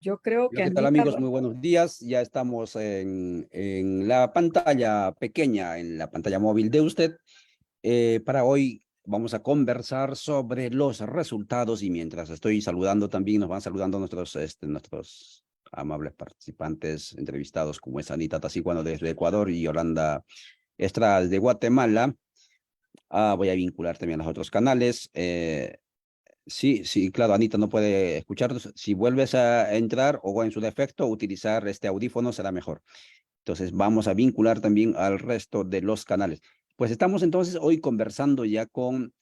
Yo creo Hola, que ¿qué tal Anita, amigos? Muy buenos días. Ya estamos en la pantalla pequeña, en la pantalla móvil de usted. Para hoy vamos a conversar sobre los resultados y mientras estoy saludando también nos van saludando nuestros amables participantes entrevistados como es Anita Tasiguano desde Ecuador y Yolanda Estrada de Guatemala. Voy a vincular también a los otros canales. Sí, sí, claro, Anita no puede escucharnos. Si vuelves a entrar o en su defecto utilizar este audífono será mejor. Entonces vamos a vincular también al resto de los canales. Pues estamos entonces hoy conversando ya con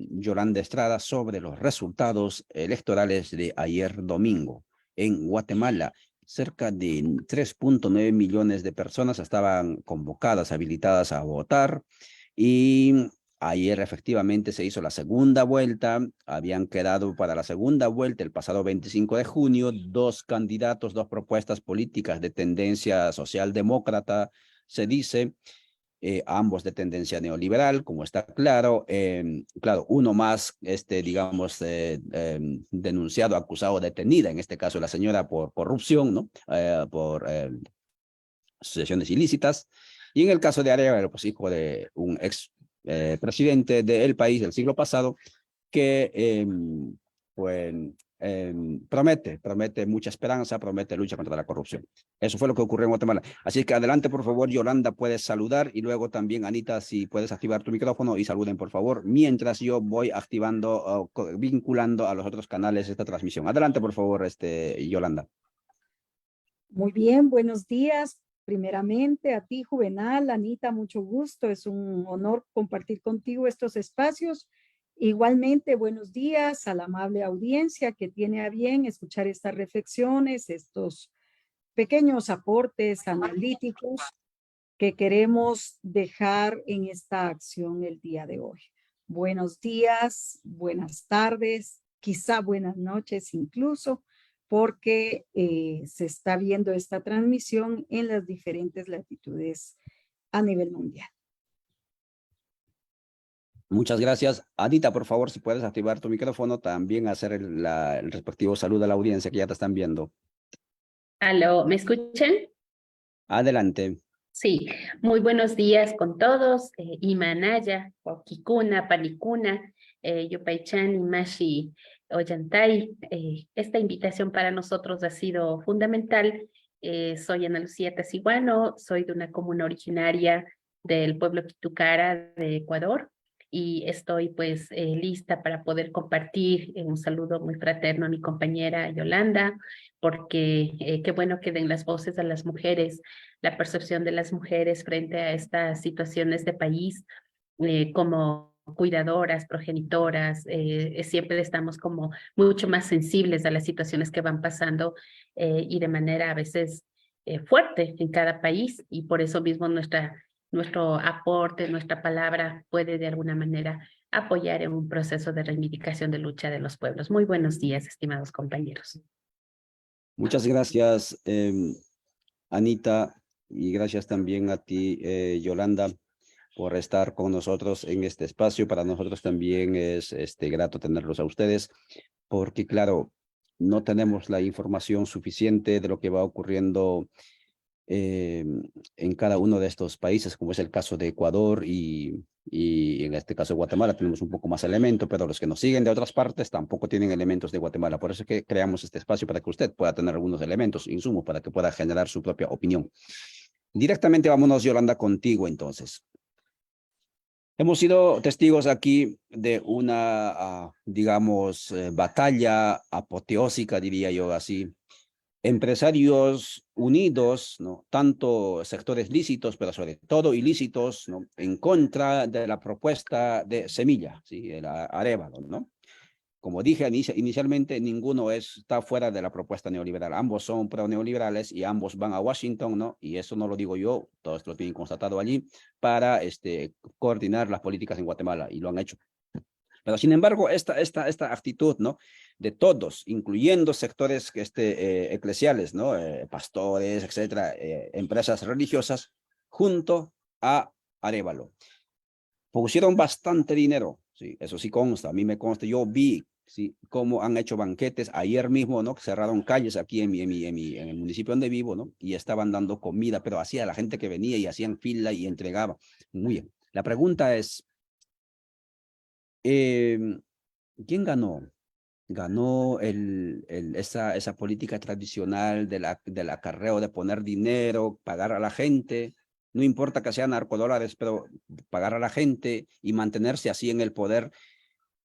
Yolanda Estrada sobre los resultados electorales de ayer domingo en Guatemala. Cerca de 3.9 millones de personas estaban convocadas, habilitadas a votar y ayer efectivamente se hizo la segunda vuelta. Habían quedado para la segunda vuelta el pasado 25 de junio dos candidatos, dos propuestas políticas de tendencia socialdemócrata, se dice, ambos de tendencia neoliberal, como está claro. Claro, uno más, digamos, denunciado, acusado, detenida, en este caso la señora por corrupción, ¿no? Por asociaciones ilícitas. Y en el caso de Arevalo, pues hijo de un ex presidente del país del siglo pasado, que pues, promete mucha esperanza, promete lucha contra la corrupción. Eso fue lo que ocurrió en Guatemala. Así que adelante, por favor, Yolanda, puedes saludar y luego también, Anita, si puedes activar tu micrófono y saluden, por favor, mientras yo voy activando, vinculando a los otros canales esta transmisión. Adelante, por favor, Yolanda. muy bien, buenos días. Primeramente a ti, Juvenal, Anita, mucho gusto. Es un honor compartir contigo estos espacios. Igualmente, buenos días a la amable audiencia que tiene a bien escuchar estas reflexiones, estos pequeños aportes analíticos que queremos dejar en esta acción el día de hoy. Buenos días, buenas tardes, quizá buenas noches incluso, porque se está viendo esta transmisión en las diferentes latitudes a nivel mundial. Muchas gracias. Anita, por favor, si puedes activar tu micrófono, también hacer el respectivo saludo a la audiencia que ya te están viendo. Aló, ¿me escuchan? Adelante. Sí, muy buenos días con todos. Imanaya, Okikuna, Panicuna, Yupaychan, Imashi, Ollantay. Esta invitación para nosotros ha sido fundamental. Soy Ana Lucía Tasiguano, soy de una comuna originaria del pueblo Quitucara de Ecuador y estoy pues lista para poder compartir un saludo muy fraterno a mi compañera Yolanda, porque qué bueno que den las voces a las mujeres, la percepción de las mujeres frente a estas situaciones de país, como cuidadoras, progenitoras, siempre estamos como mucho más sensibles a las situaciones que van pasando y de manera a veces fuerte en cada país, y por eso mismo nuestro aporte, nuestra palabra puede de alguna manera apoyar en un proceso de reivindicación de lucha de los pueblos. Muy buenos días, estimados compañeros. Muchas gracias, Anita, y gracias también a ti, Yolanda, por estar con nosotros en este espacio. Para nosotros también es grato tenerlos a ustedes, porque claro, no tenemos la información suficiente de lo que va ocurriendo en cada uno de estos países, como es el caso de Ecuador y en este caso de Guatemala. Tenemos un poco más elementos, pero los que nos siguen de otras partes tampoco tienen elementos de Guatemala. Por eso es que creamos este espacio para que usted pueda tener algunos elementos, insumos, para que pueda generar su propia opinión. Directamente vámonos, Yolanda, contigo entonces. Hemos sido testigos aquí de una, digamos, batalla apoteósica, diría yo así. Empresarios unidos, ¿no? Tanto sectores lícitos, pero sobre todo ilícitos, ¿no? En contra de la propuesta de Semilla, ¿sí? El Arévalo, ¿no? Como dije inicialmente, ninguno está fuera de la propuesta neoliberal. Ambos son pro-neoliberales y ambos van a Washington, ¿no? Y eso no lo digo yo, todos lo tienen constatado allí, para coordinar las políticas en Guatemala, y lo han hecho. Pero sin embargo, esta actitud, ¿no? De todos, incluyendo sectores eclesiales, ¿no? Pastores, etcétera, empresas religiosas, junto a Arévalo. Pusieron bastante dinero, Sí, eso sí consta, a mí me consta. Yo vi, sí, cómo han hecho banquetes ayer mismo, ¿no? Que cerraron calles aquí en el municipio donde vivo, ¿no? Y estaban dando comida, pero hacía la gente que venía y hacían fila y entregaba. Muy bien. La pregunta es, ¿quién ganó? Ganó esa política tradicional del acarreo, de poner dinero, pagar a la gente, no importa que sean narcodólares, pero pagar a la gente y mantenerse así en el poder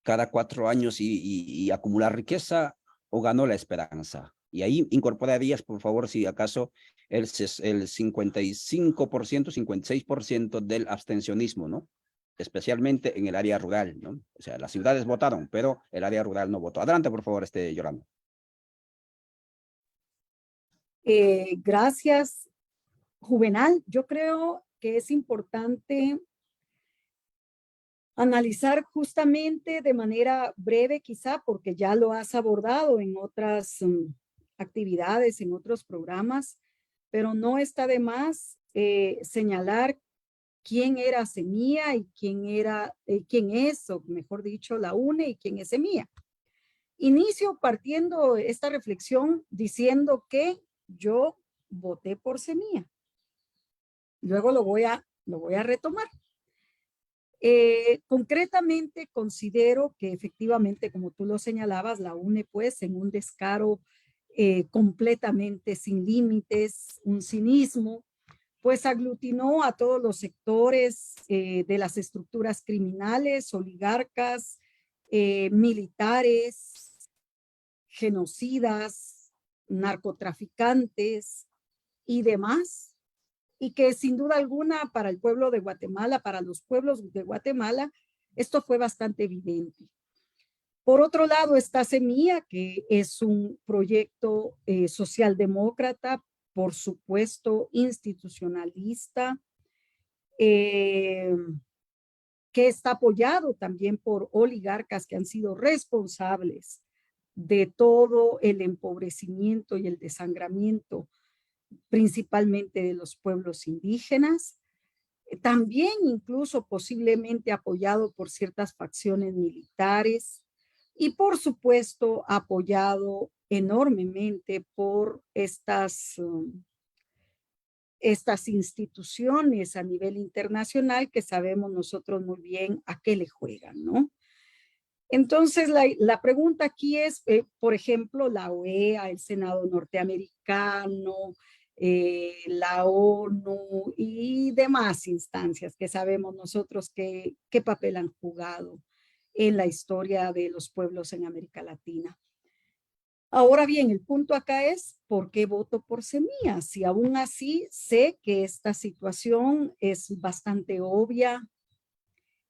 cada 4 años y acumular riqueza, o ganó la esperanza. Y ahí incorporarías, por favor, si acaso, el 55%, 56% del abstencionismo, ¿no? Especialmente en el área rural, ¿no? O sea, las ciudades votaron, pero el área rural no votó. Adelante, por favor, Yolanda. Gracias, Juvenal. Yo creo que es importante analizar justamente de manera breve, quizá, porque ya lo has abordado en otras actividades, en otros programas, pero no está de más señalar quién era Semilla y quién es, o mejor dicho, la UNE y quién es Semilla. Inicio partiendo esta reflexión diciendo que yo voté por Semilla. Luego lo voy a retomar. Concretamente considero que efectivamente, como tú lo señalabas, la UNE pues en un descaro completamente sin límites, un cinismo, pues aglutinó a todos los sectores de las estructuras criminales, oligarcas, militares, genocidas, narcotraficantes y demás, y que sin duda alguna para el pueblo de Guatemala, para los pueblos de Guatemala, esto fue bastante evidente. Por otro lado está Semilla, que es un proyecto socialdemócrata, por supuesto institucionalista, que está apoyado también por oligarcas que han sido responsables de todo el empobrecimiento y el desangramiento, principalmente de los pueblos indígenas, también incluso posiblemente apoyado por ciertas facciones militares y por supuesto apoyado enormemente por estas instituciones a nivel internacional que sabemos nosotros muy bien a qué le juegan, ¿no? Entonces, la pregunta aquí es, por ejemplo, la OEA, el Senado norteamericano, la ONU y demás instancias que sabemos nosotros qué papel han jugado en la historia de los pueblos en América Latina. Ahora bien, el punto acá es, ¿por qué voto por Semilla? Si aún así sé que esta situación es bastante obvia,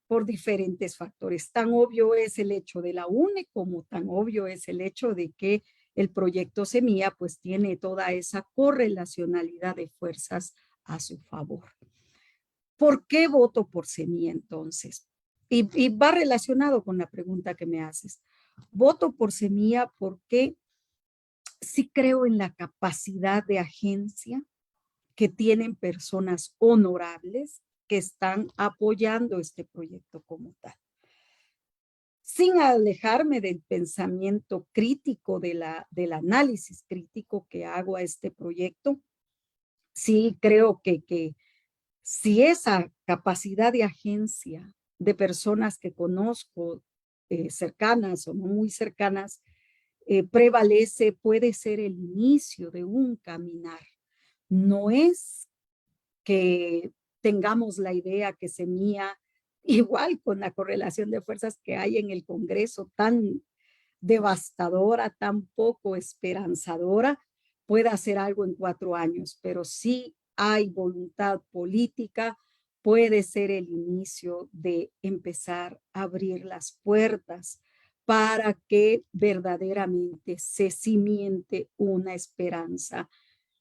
por diferentes factores. Tan obvio es el hecho de la UNE como tan obvio es el hecho de que el proyecto Semilla pues tiene toda esa correlacionalidad de fuerzas a su favor. ¿Por qué voto por Semilla entonces? Y va relacionado con la pregunta que me haces. Voto por Semilla porque sí creo en la capacidad de agencia que tienen personas honorables que están apoyando este proyecto como tal. Sin alejarme del pensamiento crítico, del análisis crítico que hago a este proyecto, sí creo que si esa capacidad de agencia de personas que conozco, cercanas o no muy cercanas, prevalece, puede ser el inicio de un caminar. No es que tengamos la idea que Semilla, igual con la correlación de fuerzas que hay en el Congreso, tan devastadora, tan poco esperanzadora, pueda hacer algo en 4 años, pero sí hay voluntad política, puede ser el inicio de empezar a abrir las puertas para que verdaderamente se cimiente una esperanza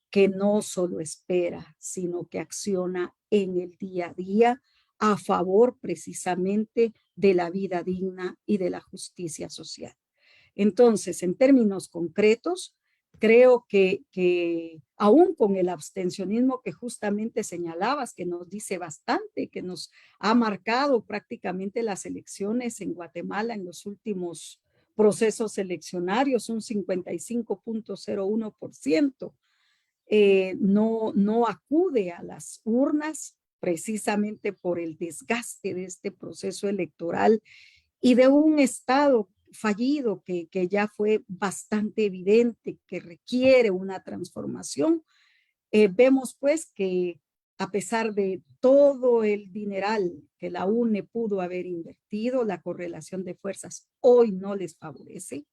que no solo espera, sino que acciona en el día a día a favor precisamente de la vida digna y de la justicia social. Entonces, en términos concretos, creo que aún con el abstencionismo que justamente señalabas, que nos dice bastante, que nos ha marcado prácticamente las elecciones en Guatemala en los últimos procesos eleccionarios, un 55.01%, no acude a las urnas precisamente por el desgaste de este proceso electoral y de un Estado fallido que ya fue bastante evidente, que requiere una transformación. Vemos pues que a pesar de todo el dineral que la UNE pudo haber invertido, la correlación de fuerzas hoy no les favorece.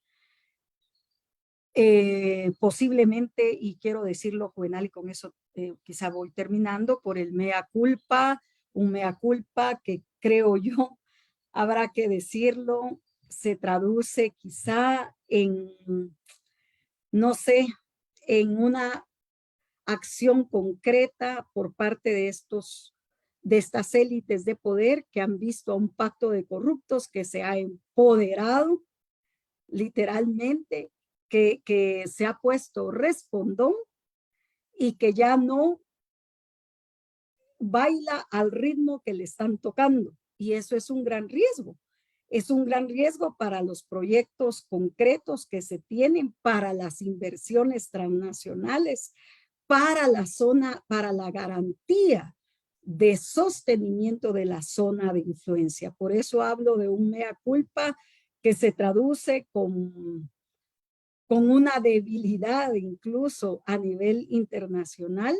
Posiblemente, y quiero decirlo, Juvenal, y con eso quizá voy terminando, por el mea culpa, un mea culpa que creo yo, habrá que decirlo, se traduce quizá en, no sé, en una acción concreta por parte de estas élites de poder que han visto a un pacto de corruptos que se ha empoderado literalmente, que se ha puesto respondón y que ya no baila al ritmo que le están tocando. Y eso es un gran riesgo. Es un gran riesgo para los proyectos concretos que se tienen, para las inversiones transnacionales, para la zona, para la garantía de sostenimiento de la zona de influencia. Por eso hablo de un mea culpa que se traduce con una debilidad incluso a nivel internacional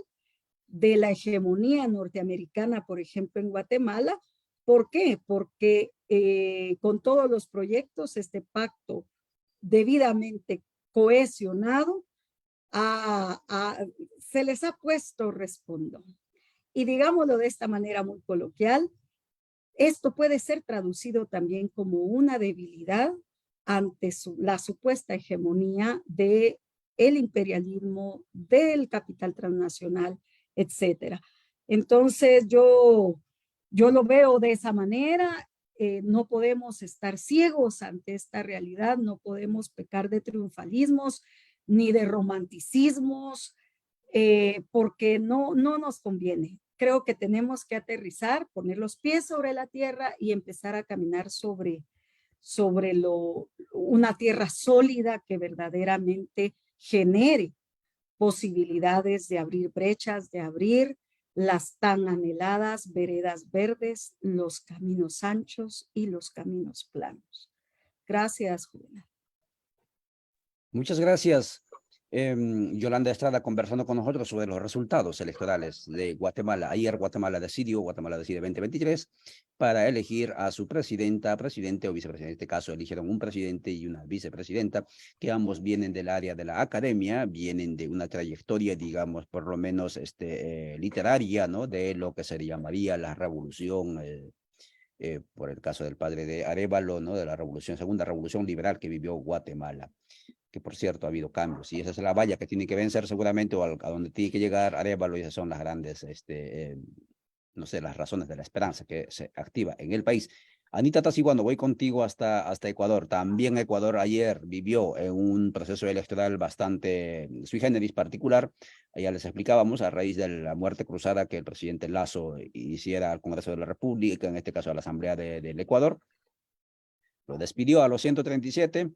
de la hegemonía norteamericana, por ejemplo, en Guatemala. ¿Por qué? Porque con todos los proyectos, este pacto debidamente cohesionado, se les ha puesto respondón. Y digámoslo de esta manera muy coloquial, esto puede ser traducido también como una debilidad ante la supuesta hegemonía del imperialismo, del capital transnacional, etcétera. Entonces yo lo veo de esa manera. No podemos estar ciegos ante esta realidad, no podemos pecar de triunfalismos ni de romanticismos, porque no nos conviene. Creo que tenemos que aterrizar, poner los pies sobre la tierra y empezar a caminar sobre una tierra sólida que verdaderamente genere posibilidades de abrir brechas, de abrir las tan anheladas veredas verdes, los caminos anchos y los caminos planos. Gracias, Juvenal. Muchas gracias, Yolanda Estrada, conversando con nosotros sobre los resultados electorales de Guatemala. Ayer Guatemala decide 2023, para elegir a su presidenta, presidente o vicepresidente. En este caso eligieron un presidente y una vicepresidenta, que ambos vienen del área de la academia, vienen de una trayectoria, digamos, por lo menos literaria, ¿no? De lo que se llamaría la revolución, por el caso del padre de Arévalo, ¿no? De la segunda revolución liberal que vivió Guatemala, que por cierto ha habido cambios, y esa es la valla que tiene que vencer seguramente, o a donde tiene que llegar Arévalo, y esas son las grandes, no sé, las razones de la esperanza que se activa en el país. Anita Tasiguando, voy contigo hasta Ecuador. También Ecuador ayer vivió en un proceso electoral bastante sui generis particular. Ya les explicábamos, a raíz de la muerte cruzada que el presidente Lasso hiciera al Congreso de la República, en este caso a la Asamblea del Ecuador. Lo despidió a los 137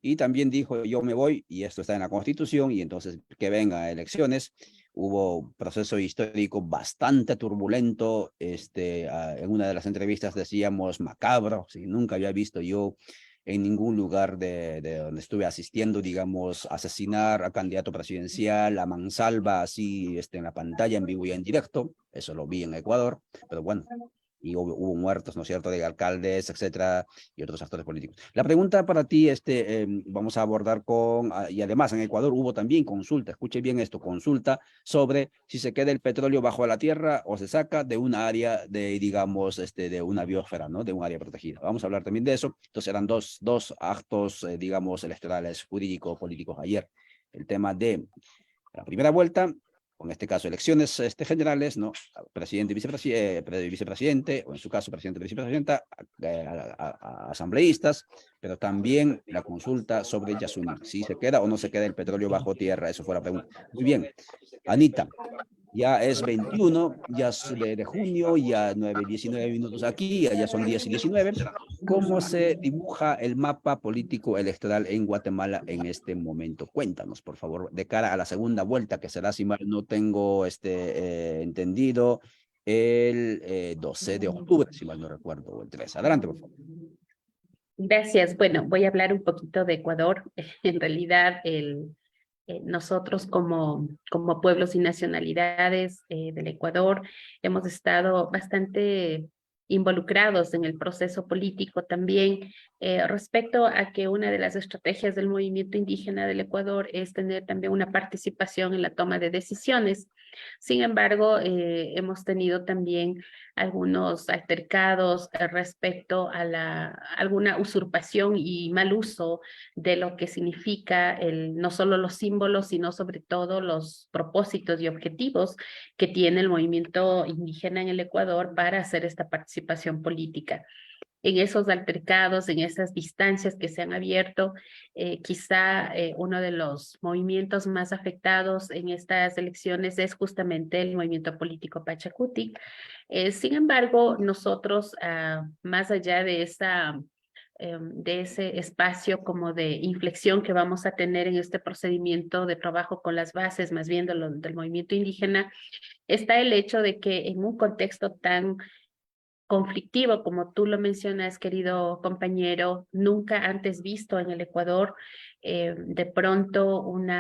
y también dijo, yo me voy, y esto está en la Constitución, y entonces que vengan elecciones. Hubo un proceso histórico bastante turbulento. En una de las entrevistas decíamos macabro, ¿sí? Nunca había visto yo en ningún lugar de donde estuve asistiendo, digamos, asesinar a candidato presidencial, a mansalva, así en la pantalla, en vivo y en directo. Eso lo vi en Ecuador, pero bueno, y hubo muertos, ¿no es cierto?, de alcaldes, etcétera, y otros actores políticos. La pregunta para ti, vamos a abordar y además en Ecuador hubo también consulta, escuche bien esto, consulta sobre si se queda el petróleo bajo la tierra o se saca de un área digamos, de una biosfera, ¿no?, de un área protegida. Vamos a hablar también de eso. Entonces eran dos actos, digamos, electorales, jurídicos, políticos ayer. El tema de la primera vuelta, en este caso elecciones generales, ¿no? Presidente y vicepresidente, o en su caso presidente y vicepresidenta, a asambleístas, pero también la consulta sobre Yasuní, si se queda o no se queda el petróleo bajo tierra, eso fue la pregunta. Muy bien, Anita, ya es 21, ya es de junio, ya 9:19 minutos aquí, ya son 10:19. ¿Cómo se dibuja el mapa político electoral en Guatemala en este momento? Cuéntanos, por favor, de cara a la segunda vuelta, que será, si mal no tengo entendido, el 12 de octubre, si mal no recuerdo, o el 3. Adelante, por favor. Gracias. Bueno, voy a hablar un poquito de Ecuador. En realidad, nosotros como pueblos y nacionalidades del Ecuador hemos estado bastante involucrados en el proceso político también, respecto a que una de las estrategias del movimiento indígena del Ecuador es tener también una participación en la toma de decisiones. Sin embargo, hemos tenido también algunos altercados respecto a alguna usurpación y mal uso de lo que significa no solo los símbolos, sino sobre todo los propósitos y objetivos que tiene el movimiento indígena en el Ecuador para hacer esta participación política. En esos altercados, en esas distancias que se han abierto, quizá uno de los movimientos más afectados en estas elecciones es justamente el movimiento político Pachacutic. Sin embargo, nosotros, más allá de ese espacio como de inflexión que vamos a tener en este procedimiento de trabajo con las bases, más bien del movimiento indígena, está el hecho de que en un contexto tan conflictivo, como tú lo mencionas, querido compañero, nunca antes visto en el Ecuador, de pronto un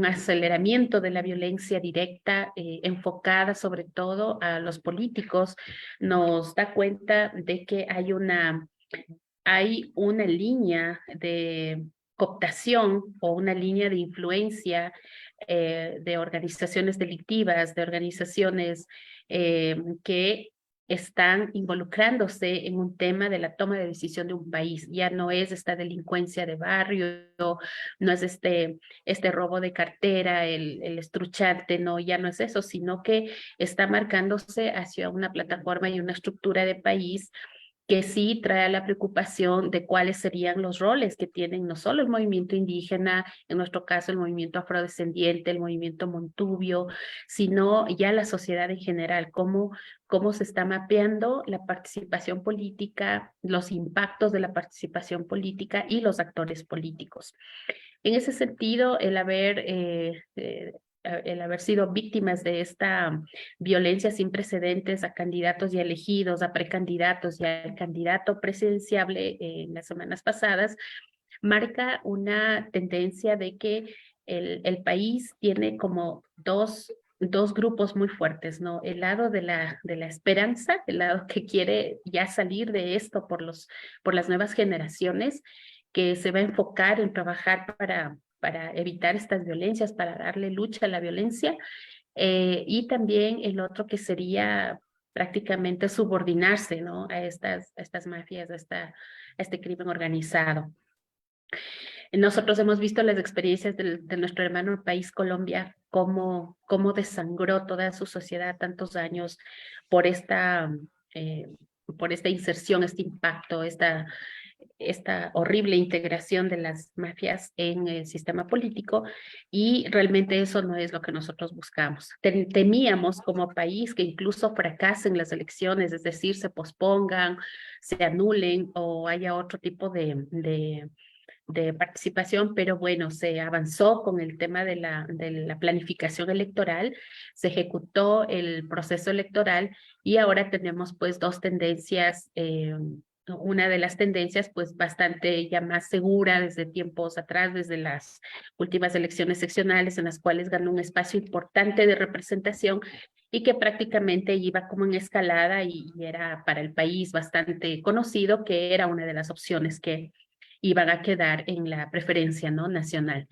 aceleramiento de la violencia directa, enfocada sobre todo a los políticos, nos da cuenta de que hay una línea de cooptación o una línea de influencia de organizaciones delictivas, de organizaciones que están involucrándose en un tema de la toma de decisión de un país. Ya no es esta delincuencia de barrio, no es este robo de cartera, el estruchante, no, ya no es eso, sino que está marcándose hacia una plataforma y una estructura de país que sí trae la preocupación de cuáles serían los roles que tienen no solo el movimiento indígena, en nuestro caso el movimiento afrodescendiente, el movimiento montubio, sino ya la sociedad en general, cómo se está mapeando la participación política, los impactos de la participación política y los actores políticos. En ese sentido, el haber sido víctimas de esta violencia sin precedentes a candidatos ya elegidos, a precandidatos y al candidato presidenciable en las semanas pasadas, marca una tendencia de que el país tiene como dos grupos muy fuertes, ¿no? El lado de la esperanza, el lado que quiere ya salir de esto por las nuevas generaciones, que se va a enfocar en trabajar para evitar estas violencias, para darle lucha a la violencia, y también el otro que sería prácticamente subordinarse, ¿no? a estas mafias, a este crimen organizado. Nosotros hemos visto las experiencias de nuestro hermano país Colombia, cómo desangró toda su sociedad tantos años por esta inserción, este impacto, esta horrible integración de las mafias en el sistema político, y realmente eso no es lo que nosotros buscamos. Temíamos como país que incluso fracasen las elecciones, es decir, se pospongan, se anulen o haya otro tipo de participación, pero bueno, se avanzó con el tema de la planificación electoral, se ejecutó el proceso electoral y ahora tenemos pues dos tendencias. Una de las tendencias pues bastante ya más segura desde tiempos atrás, desde las últimas elecciones seccionales en las cuales ganó un espacio importante de representación y que prácticamente iba como en escalada y era para el país bastante conocido que era una de las opciones que iban a quedar en la preferencia, ¿no?, nacional.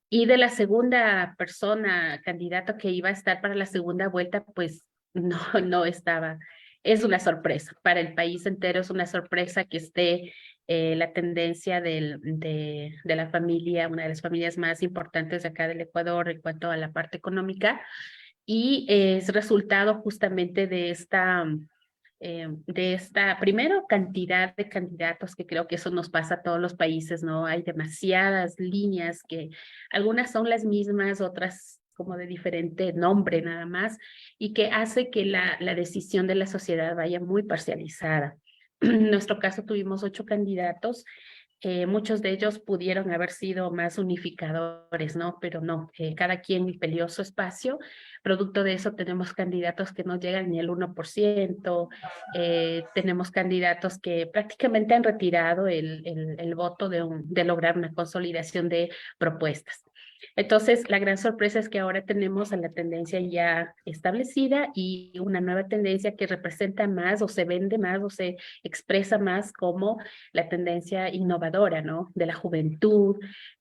Y de la segunda persona, candidato que iba a estar para la segunda vuelta, pues no estaba. Es una sorpresa para el país entero, es una sorpresa que esté la tendencia de la familia, una de las familias más importantes de acá del Ecuador en cuanto a la parte económica, y es resultado justamente de esta, primero, cantidad de candidatos, que creo que eso nos pasa a todos los países, ¿no? Hay demasiadas líneas que algunas son las mismas, otras como de diferente nombre nada más, y que hace que la decisión de la sociedad vaya muy parcializada. En nuestro caso tuvimos 8 candidatos. Muchos de ellos pudieron haber sido más unificadores, ¿no? Pero no, cada quien peleó su espacio. Producto de eso tenemos candidatos que no llegan ni al 1%, tenemos candidatos que prácticamente han retirado el voto de lograr una consolidación de propuestas. Entonces, la gran sorpresa es que ahora tenemos a la tendencia ya establecida y una nueva tendencia que representa más o se vende más o se expresa más como la tendencia innovadora, ¿no? De la juventud,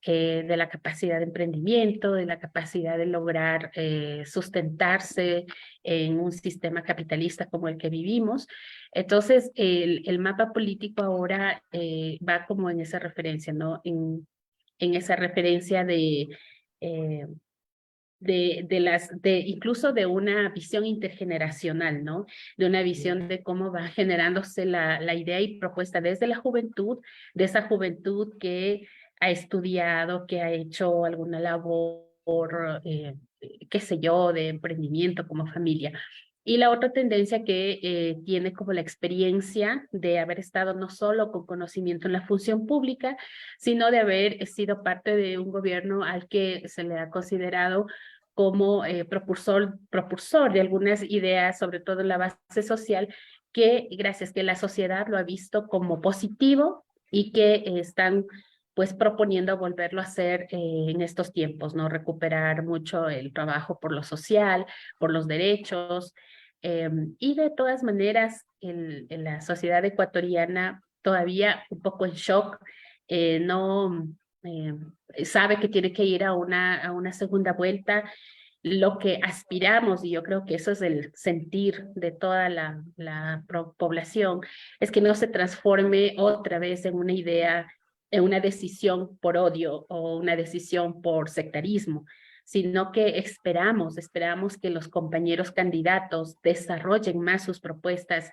de la capacidad de emprendimiento, de la capacidad de lograr sustentarse en un sistema capitalista como el que vivimos. Entonces, el mapa político ahora va como en esa referencia, ¿no? En esa referencia eh, incluso de una visión intergeneracional, ¿no? De una visión de cómo va generándose la idea y propuesta desde la juventud, de esa juventud que ha estudiado, que ha hecho alguna labor, qué sé yo, de emprendimiento como familia. Y la otra tendencia que tiene como la experiencia de haber estado no solo con conocimiento en la función pública, sino de haber sido parte de un gobierno al que se le ha considerado como propulsor de algunas ideas, sobre todo en la base social, que gracias que la sociedad lo ha visto como positivo y que están pues proponiendo volverlo a hacer en estos tiempos, ¿no? Recuperar mucho el trabajo por lo social, por los derechos, y de todas maneras la sociedad ecuatoriana todavía un poco en shock, no eh, sabe que tiene que ir a una segunda vuelta. Lo que aspiramos, y yo creo que eso es el sentir de toda la población, es que no se transforme otra vez en una idea, en una decisión por odio o una decisión por sectarismo, sino que esperamos que los compañeros candidatos desarrollen más sus propuestas,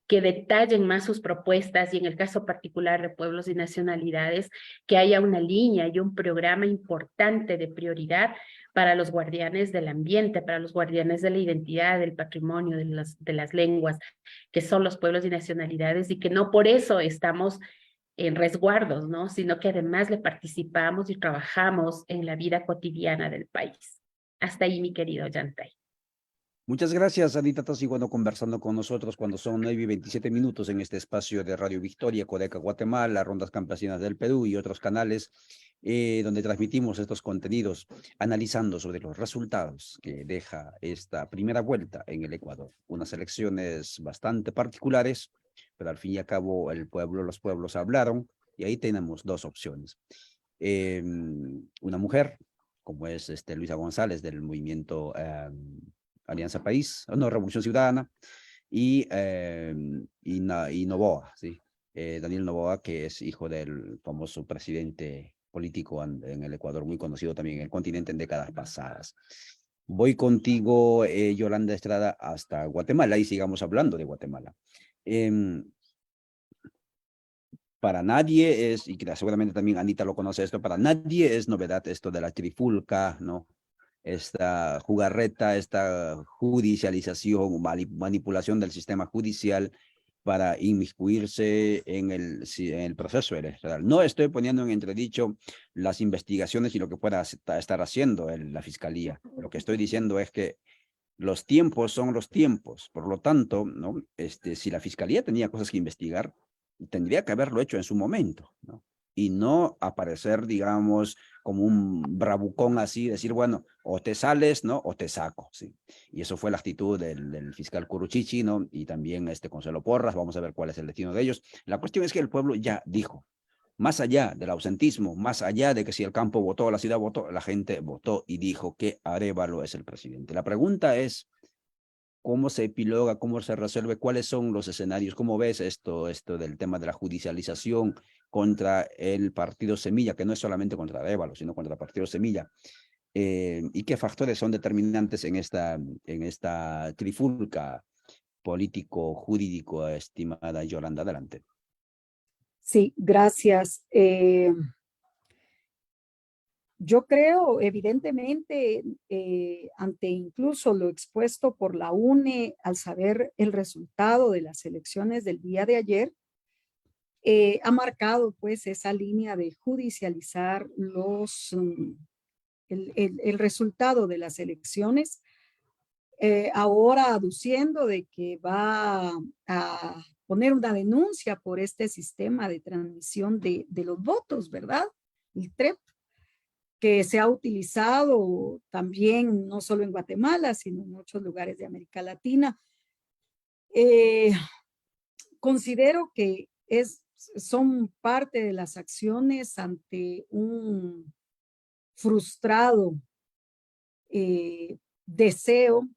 que detallen más sus propuestas y en el caso particular de pueblos y nacionalidades, que haya una línea y un programa importante de prioridad para los guardianes del ambiente, para los guardianes de la identidad, del patrimonio, de las lenguas, que son los pueblos y nacionalidades, y que no por eso estamos en resguardos, ¿no? Sino que además le participamos y trabajamos en la vida cotidiana del país. Hasta ahí, mi querido Yantay. Muchas gracias, Anita Tasiguano, conversando con nosotros cuando son 9:27 en este espacio de Radio Victoria, Codeca Guatemala, Rondas Campesinas del Perú y otros canales donde transmitimos estos contenidos, analizando sobre los resultados que deja esta primera vuelta en el Ecuador. Unas elecciones bastante particulares, pero al fin y al cabo los pueblos hablaron y ahí tenemos dos opciones. Una mujer, como es Luisa González del movimiento Alianza País, no, Revolución Ciudadana, y Noboa, ¿sí? Daniel Noboa, que es hijo del famoso presidente político en el Ecuador, muy conocido también en el continente en décadas pasadas. Voy contigo, Yolanda Estrada, hasta Guatemala y sigamos hablando de Guatemala. Para nadie es, y seguramente también Anita lo conoce esto, para nadie es novedad esto de la trifulca, ¿no? Esta jugarreta, esta judicialización, manipulación del sistema judicial para inmiscuirse en el proceso electoral. No estoy poniendo en entredicho las investigaciones y lo que pueda estar haciendo la fiscalía. Lo que estoy diciendo es que los tiempos son los tiempos. Por lo tanto, ¿no? Si la fiscalía tenía cosas que investigar, tendría que haberlo hecho en su momento, ¿no? Y no aparecer, digamos, como un bravucón así, decir, bueno, o te sales, ¿no? O te saco, ¿sí? Y eso fue la actitud del fiscal Curuchichi, ¿no? Y también Consuelo Porras, vamos a ver cuál es el destino de ellos. La cuestión es que el pueblo ya dijo, más allá del ausentismo, más allá de que si el campo votó, la ciudad votó, la gente votó y dijo que Arévalo es el presidente. La pregunta es, ¿cómo se epiloga, cómo se resuelve, cuáles son los escenarios? ¿Cómo ves esto del tema de la judicialización contra el partido Semilla, que no es solamente contra Arévalo, sino contra el partido Semilla. ¿Y qué factores son determinantes en esta trifulca político-jurídico, estimada Yolanda? Adelante. Sí, gracias. Yo creo, evidentemente, ante incluso lo expuesto por la UNE, al saber el resultado de las elecciones del día de ayer, ha marcado pues esa línea de judicializar el resultado de las elecciones, ahora aduciendo de que va a poner una denuncia por este sistema de transmisión de los votos, ¿verdad? El TREP, que se ha utilizado también no solo en Guatemala, sino en muchos lugares de América Latina. Considero que son parte de las acciones ante un frustrado deseo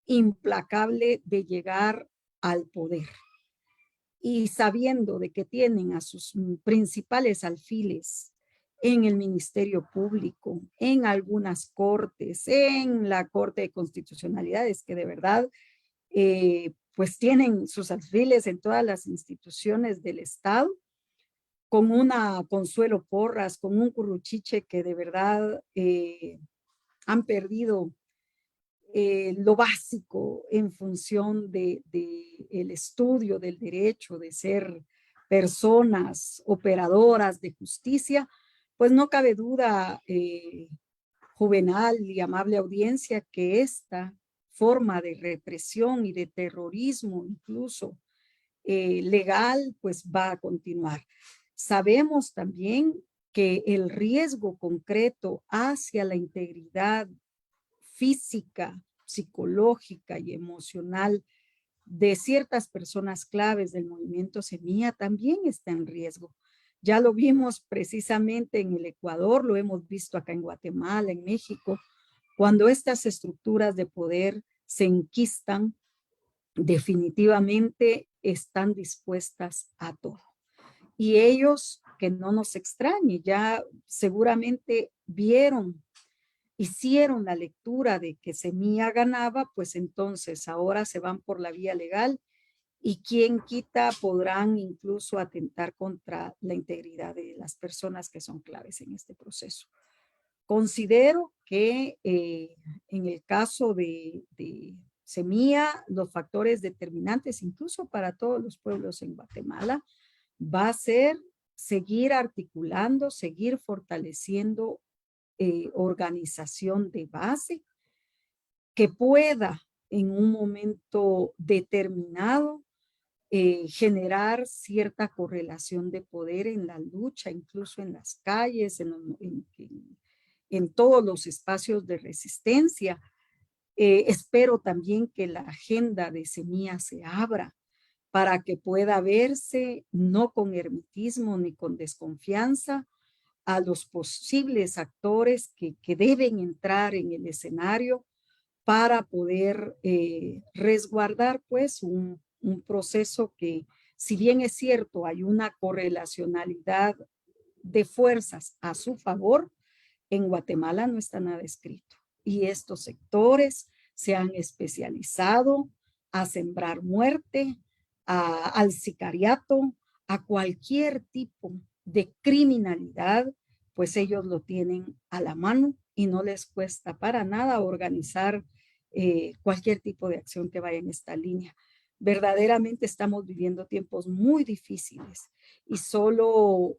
implacable de llegar al poder. Y sabiendo de que tienen a sus principales alfiles en el Ministerio Público, en algunas cortes, en la Corte de Constitucionalidades, que de verdad pues tienen sus alfiles en todas las instituciones del Estado, con una Consuelo Porras, con un Curruchiche que de verdad han perdido lo básico en función de el estudio del derecho, de ser personas operadoras de justicia, pues no cabe duda, juvenal y amable audiencia, que esta forma de represión y de terrorismo incluso legal, pues va a continuar. Sabemos también que el riesgo concreto hacia la integridad física, psicológica y emocional de ciertas personas claves del movimiento Semilla también está en riesgo. Ya lo vimos precisamente en el Ecuador, lo hemos visto acá en Guatemala, en México, cuando estas estructuras de poder se enquistan, definitivamente están dispuestas a todo. Y ellos, que no nos extrañe, ya seguramente vieron, hicieron la lectura de que Semilla ganaba, pues entonces ahora se van por la vía legal y quien quita podrán incluso atentar contra la integridad de las personas que son claves en este proceso. Considero que en el caso de Semilla, los factores determinantes, incluso para todos los pueblos en Guatemala, va a ser seguir articulando, seguir fortaleciendo organización de base que pueda en un momento determinado generar cierta correlación de poder en la lucha, incluso en las calles, en todos los espacios de resistencia. Espero también que la agenda de Semilla se abra para que pueda verse no con hermetismo ni con desconfianza a los posibles actores que deben entrar en el escenario para poder resguardar pues un proceso que, si bien es cierto, hay una correlacionalidad de fuerzas a su favor, en Guatemala no está nada escrito. Y estos sectores se han especializado a sembrar muerte, al sicariato, a cualquier tipo de criminalidad, pues ellos lo tienen a la mano y no les cuesta para nada organizar cualquier tipo de acción que vaya en esta línea. Verdaderamente estamos viviendo tiempos muy difíciles y solo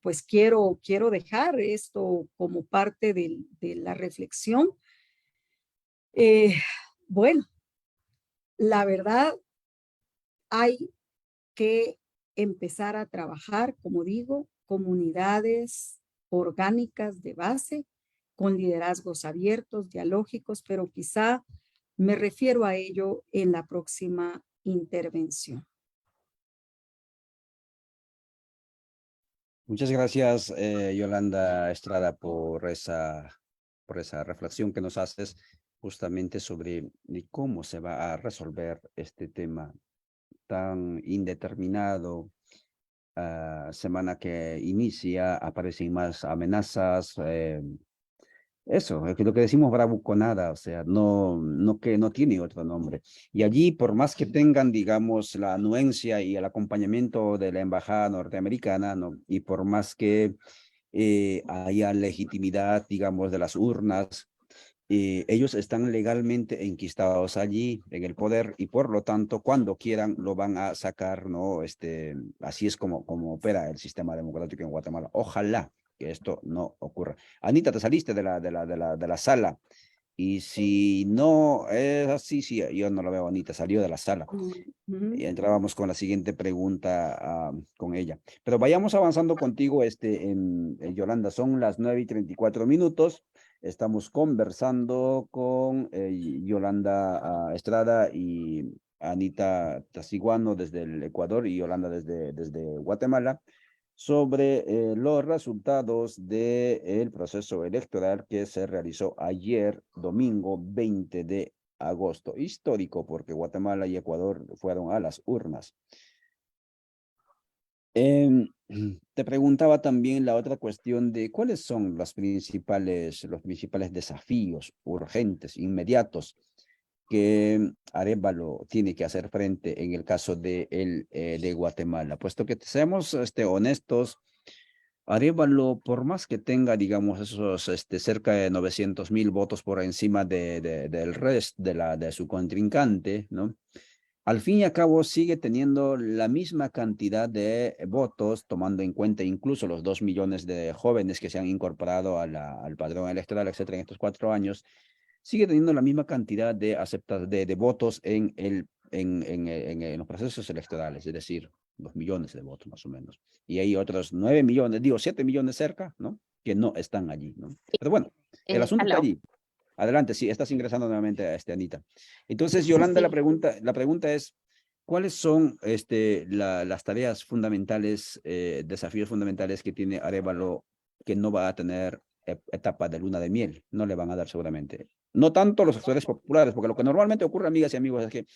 pues quiero dejar esto como parte de la reflexión. Bueno, la verdad hay que empezar a trabajar, como digo, comunidades orgánicas de base, con liderazgos abiertos, dialógicos, pero quizá me refiero a ello en la próxima intervención. Muchas gracias, Yolanda Estrada, por esa reflexión que nos haces justamente sobre cómo se va a resolver este tema tan indeterminado semana que inicia aparecen más amenazas. Eso, es que lo que decimos bravuconada, o sea, que no tiene otro nombre. Y allí, por más que tengan, digamos, la anuencia y el acompañamiento de la embajada norteamericana, ¿no? Y por más que haya legitimidad, digamos, de las urnas, ellos están legalmente enquistados allí en el poder y por lo tanto cuando quieran lo van a sacar, ¿no? Así es como opera el sistema democrático en Guatemala. Ojalá que esto no ocurra. Anita, te saliste de la sala y si no es así, sí, yo no lo veo. Anita salió de la sala. Y entrábamos con la siguiente pregunta con ella. Pero vayamos avanzando contigo, Yolanda. Son las 9:34. Estamos conversando con Yolanda Estrada y Anita Tasiguano desde el Ecuador y Yolanda desde Guatemala sobre los resultados del proceso electoral que se realizó ayer, domingo 20 de agosto. Histórico porque Guatemala y Ecuador fueron a las urnas. Te preguntaba también la otra cuestión de cuáles son los principales desafíos urgentes, inmediatos, que Arévalo tiene que hacer frente en el caso de Guatemala. Puesto que seamos honestos, Arévalo, por más que tenga, digamos, esos cerca de 900,000 votos por encima del resto de su contrincante, ¿no? Al fin y al cabo sigue teniendo la misma cantidad de votos, tomando en cuenta incluso los 2 millones de jóvenes que se han incorporado al padrón electoral, etcétera, en estos 4 años, sigue teniendo la misma cantidad de votos en los procesos electorales, es decir, 2 millones de votos más o menos. Y hay otros 9 millones, 7 millones cerca, ¿no? Que no están allí, ¿no? Pero bueno, el asunto está Aló. allí. Adelante, sí, estás ingresando nuevamente a Anita. Entonces, Yolanda, Sí. la pregunta es, ¿cuáles son las tareas fundamentales, desafíos fundamentales que tiene Arévalo que no va a tener etapa de luna de miel? No le van a dar seguramente. No tanto los actores populares, porque lo que normalmente ocurre, amigas y amigos, es que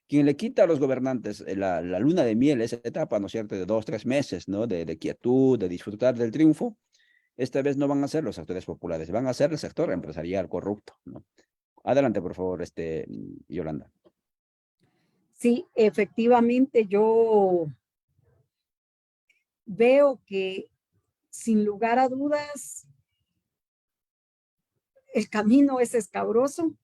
quien le quita a los gobernantes la luna de miel, esa etapa, ¿no es cierto?, de 2, 3 meses, ¿no?, de quietud, de disfrutar del triunfo, esta vez no van a ser los actores populares, van a ser el sector empresarial corrupto, ¿no? Adelante, por favor, Yolanda. Sí, efectivamente, yo veo que sin lugar a dudas el camino es escabroso.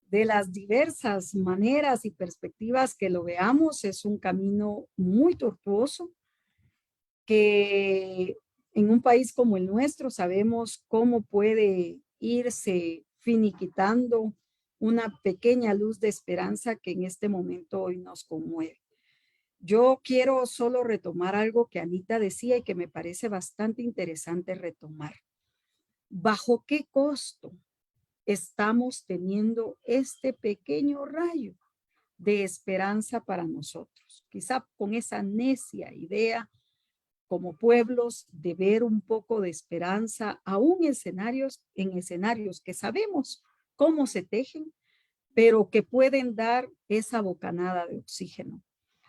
De las diversas maneras y perspectivas que lo veamos, es un camino muy tortuoso que en un país como el nuestro sabemos cómo puede irse finiquitando una pequeña luz de esperanza que en este momento hoy nos conmueve. Yo quiero solo retomar algo que Anita decía y que me parece bastante interesante retomar. ¿Bajo qué costo estamos teniendo este pequeño rayo de esperanza para nosotros? Quizá con esa necia idea como pueblos de ver un poco de esperanza, aún en escenarios que sabemos cómo se tejen, pero que pueden dar esa bocanada de oxígeno.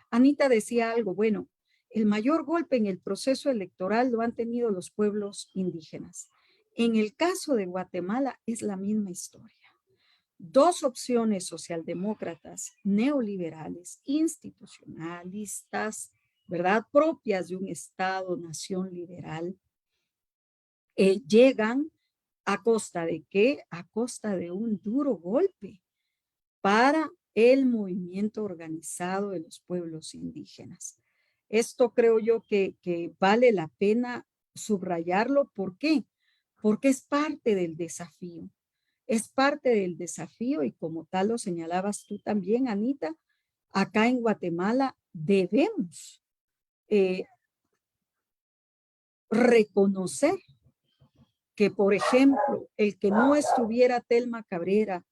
Anita decía algo, bueno, el mayor golpe en el proceso electoral lo han tenido los pueblos indígenas. En el caso de Guatemala es la misma historia. Dos opciones socialdemócratas, neoliberales, institucionalistas, ¿verdad? Propias de un Estado-nación liberal, llegan a costa de qué? A costa de un duro golpe para el movimiento organizado de los pueblos indígenas. Esto creo yo que vale la pena subrayarlo. ¿Por qué? Porque es parte del desafío. Es parte del desafío y como tal lo señalabas tú también, Anita, acá en Guatemala debemos reconocer que, por ejemplo, el que no estuviera Telma Cabrera,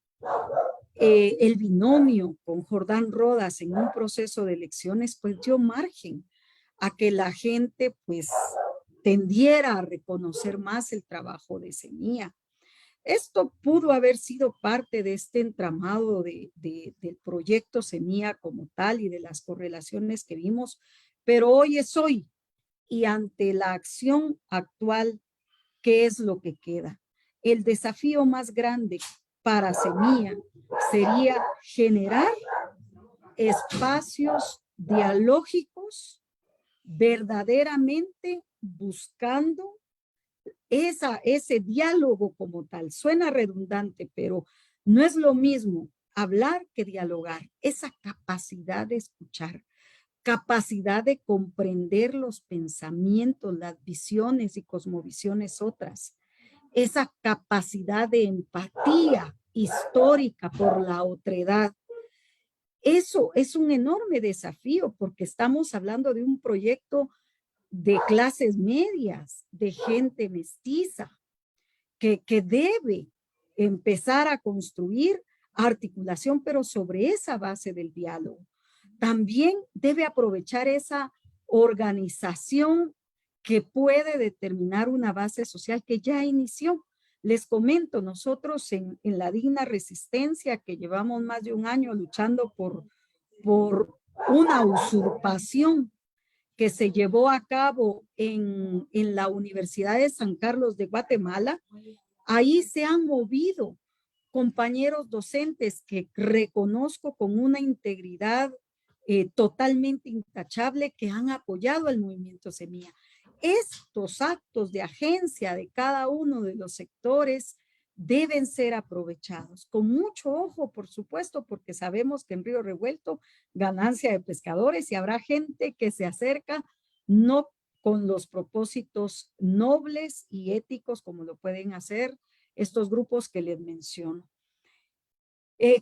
el binomio con Jordán Rodas en un proceso de elecciones, pues dio margen a que la gente pues tendiera a reconocer más el trabajo de Semilla. Esto pudo haber sido parte de este entramado del proyecto Semilla como tal y de las correlaciones que vimos, pero hoy es hoy y ante la acción actual, ¿qué es lo que queda? El desafío más grande para Semilla sería generar espacios dialógicos verdaderamente buscando ese diálogo como tal. Suena redundante, pero no es lo mismo hablar que dialogar. Esa capacidad de escuchar, capacidad de comprender los pensamientos, las visiones y cosmovisiones otras, esa capacidad de empatía histórica por la otredad. Eso es un enorme desafío porque estamos hablando de un proyecto de clases medias, de gente mestiza, que debe empezar a construir articulación, pero sobre esa base del diálogo. También debe aprovechar esa organización que puede determinar una base social que ya inició. Les comento, nosotros en la Digna Resistencia, que llevamos más de un año luchando por una usurpación que se llevó a cabo en la Universidad de San Carlos de Guatemala, ahí se han movido compañeros docentes que reconozco con una integridad totalmente intachable, que han apoyado al movimiento Semilla. Estos actos de agencia de cada uno de los sectores deben ser aprovechados con mucho ojo, por supuesto, porque sabemos que en Río Revuelto ganancia de pescadores y habrá gente que se acerca no con los propósitos nobles y éticos como lo pueden hacer estos grupos que les menciono.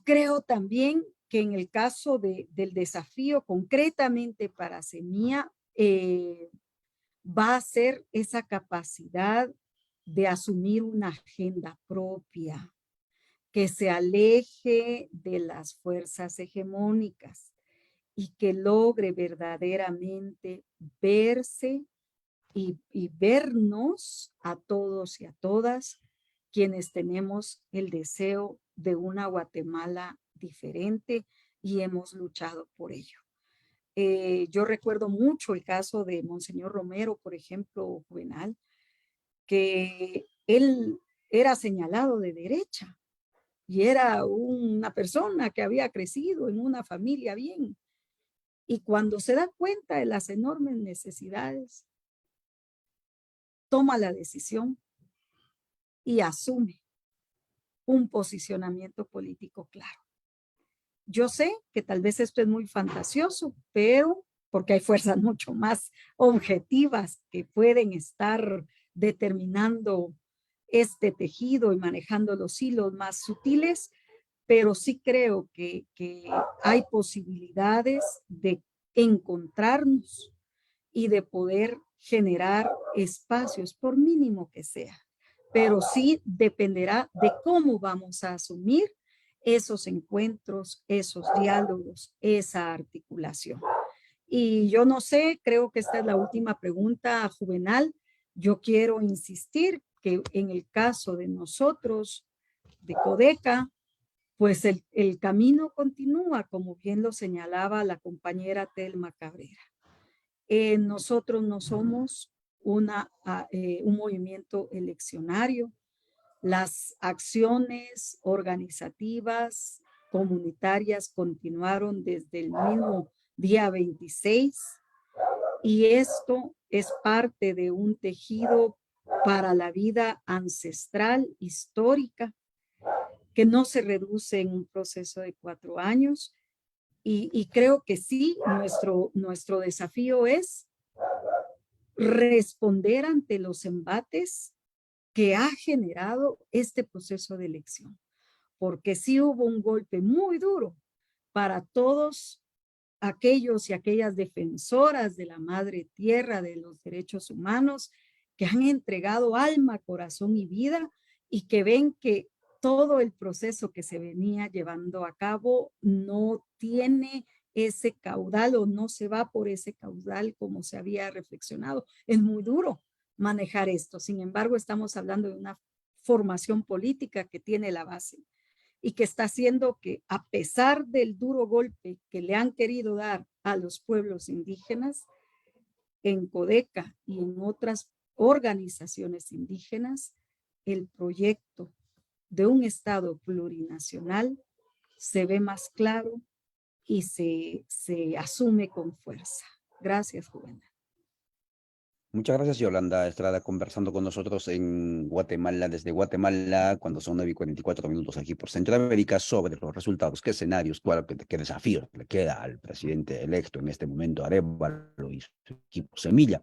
Creo también que en el caso del desafío concretamente para Semilla, va a ser esa capacidad de asumir una agenda propia, que se aleje de las fuerzas hegemónicas y que logre verdaderamente verse y vernos a todos y a todas quienes tenemos el deseo de una Guatemala diferente y hemos luchado por ello. Yo recuerdo mucho el caso de Monseñor Romero, por ejemplo, Juvenal, que él era señalado de derecha y era una persona que había crecido en una familia bien. Y cuando se da cuenta de las enormes necesidades, toma la decisión y asume un posicionamiento político claro. Yo sé que tal vez esto es muy fantasioso, pero porque hay fuerzas mucho más objetivas que pueden estar determinando este tejido y manejando los hilos más sutiles, pero sí creo que hay posibilidades de encontrarnos y de poder generar espacios, por mínimo que sea, pero sí dependerá de cómo vamos a asumir esos encuentros, esos diálogos, esa articulación. Y yo no sé, creo que esta es la última pregunta, Juvenal. Yo quiero insistir que en el caso de nosotros, de Codeca, pues el camino continúa, como bien lo señalaba la compañera Telma Cabrera. Nosotros no somos un movimiento eleccionario. Las acciones organizativas, comunitarias continuaron desde el mismo día 26 y esto es parte de un tejido para la vida ancestral, histórica, que no se reduce en un proceso de 4 años. Y creo que sí, nuestro desafío es responder ante los embates que ha generado este proceso de elección, porque sí hubo un golpe muy duro para todos aquellos y aquellas defensoras de la madre tierra, de los derechos humanos, que han entregado alma, corazón y vida y que ven que todo el proceso que se venía llevando a cabo no tiene ese caudal o no se va por ese caudal como se había reflexionado. Es muy duro manejar esto. Sin embargo, estamos hablando de una formación política que tiene la base y que está haciendo que, a pesar del duro golpe que le han querido dar a los pueblos indígenas, en Codeca y en otras organizaciones indígenas, el proyecto de un Estado plurinacional se ve más claro y se asume con fuerza. Gracias, Juvenal. Muchas gracias, Yolanda Estrada, conversando con nosotros en Guatemala, desde Guatemala, cuando son 9:44 aquí por Centroamérica, sobre los resultados, qué escenarios, qué desafíos le queda al presidente electo en este momento, Arévalo y su equipo Semilla.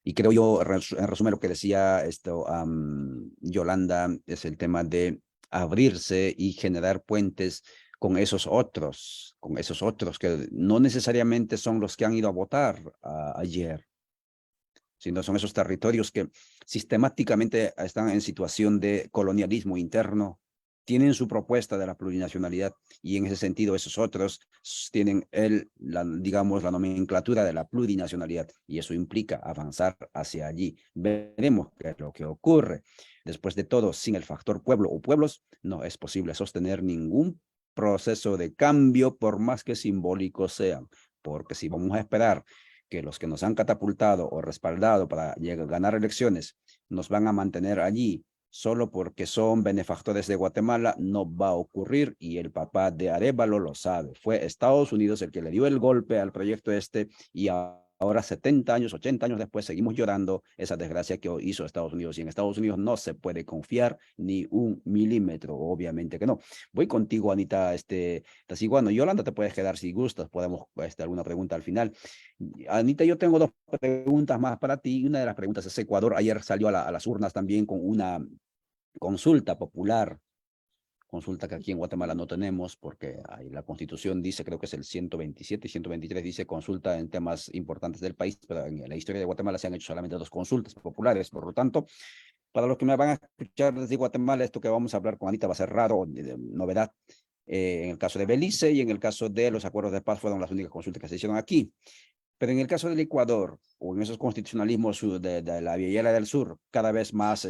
Y creo yo, en resumen, lo que decía Yolanda, es el tema de abrirse y generar puentes con esos otros que no necesariamente son los que han ido a votar ayer, sino son esos territorios que sistemáticamente están en situación de colonialismo interno, tienen su propuesta de la plurinacionalidad y en ese sentido esos otros tienen digamos, la nomenclatura de la plurinacionalidad y eso implica avanzar hacia allí. Veremos qué es lo que ocurre. Después de todo, sin el factor pueblo o pueblos, no es posible sostener ningún proceso de cambio por más que simbólicos sean, porque si vamos a esperar que los que nos han catapultado o respaldado para ganar elecciones nos van a mantener allí solo porque son benefactores de Guatemala, no va a ocurrir y el papá de Arévalo lo sabe. Fue Estados Unidos el que le dio el golpe al proyecto y ahora 70 años, 80 años después seguimos llorando esa desgracia que hizo Estados Unidos y en Estados Unidos no se puede confiar ni un milímetro, obviamente que no. Voy contigo, Anita, Tasiguano. Yolanda, te puedes quedar si gustas, podemos alguna pregunta al final. Anita, yo tengo dos preguntas más para ti. Una de las preguntas es Ecuador. Ayer salió a las urnas también con una consulta popular, consulta que aquí en Guatemala no tenemos porque ahí la Constitución dice, creo que es el 127 y 123, dice consulta en temas importantes del país, pero en la historia de Guatemala se han hecho solamente 2 consultas populares. Por lo tanto, para los que me van a escuchar desde Guatemala, esto que vamos a hablar con Anita va a ser raro, novedad. En el caso de Belice y en el caso de los acuerdos de paz fueron las únicas consultas que se hicieron aquí. Pero en el caso del Ecuador, o en esos constitucionalismos de la Viella del Sur, cada vez más,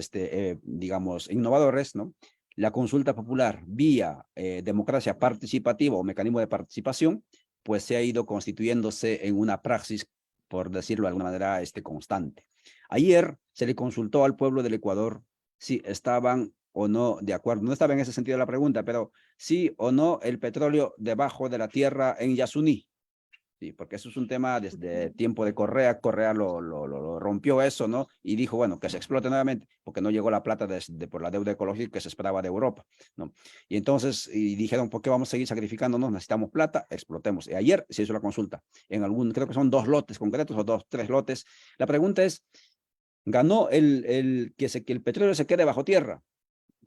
digamos, innovadores, ¿no? La consulta popular vía democracia participativa o mecanismo de participación, pues se ha ido constituyéndose en una praxis, por decirlo de alguna manera, constante. Ayer se le consultó al pueblo del Ecuador si estaban o no de acuerdo, no estaba en ese sentido la pregunta, pero sí o no el petróleo debajo de la tierra en Yasuní. Sí, porque eso es un tema desde tiempo de Correa. Correa lo rompió eso, ¿no? Y dijo, bueno, que se explote nuevamente, porque no llegó la plata por la deuda ecológica que se esperaba de Europa, ¿no? Y entonces, dijeron, ¿por qué vamos a seguir sacrificándonos? Necesitamos plata, explotemos. Y ayer se hizo la consulta, creo que son 2 lotes concretos o 3 lotes. La pregunta es, ¿ganó que el petróleo se quede bajo tierra?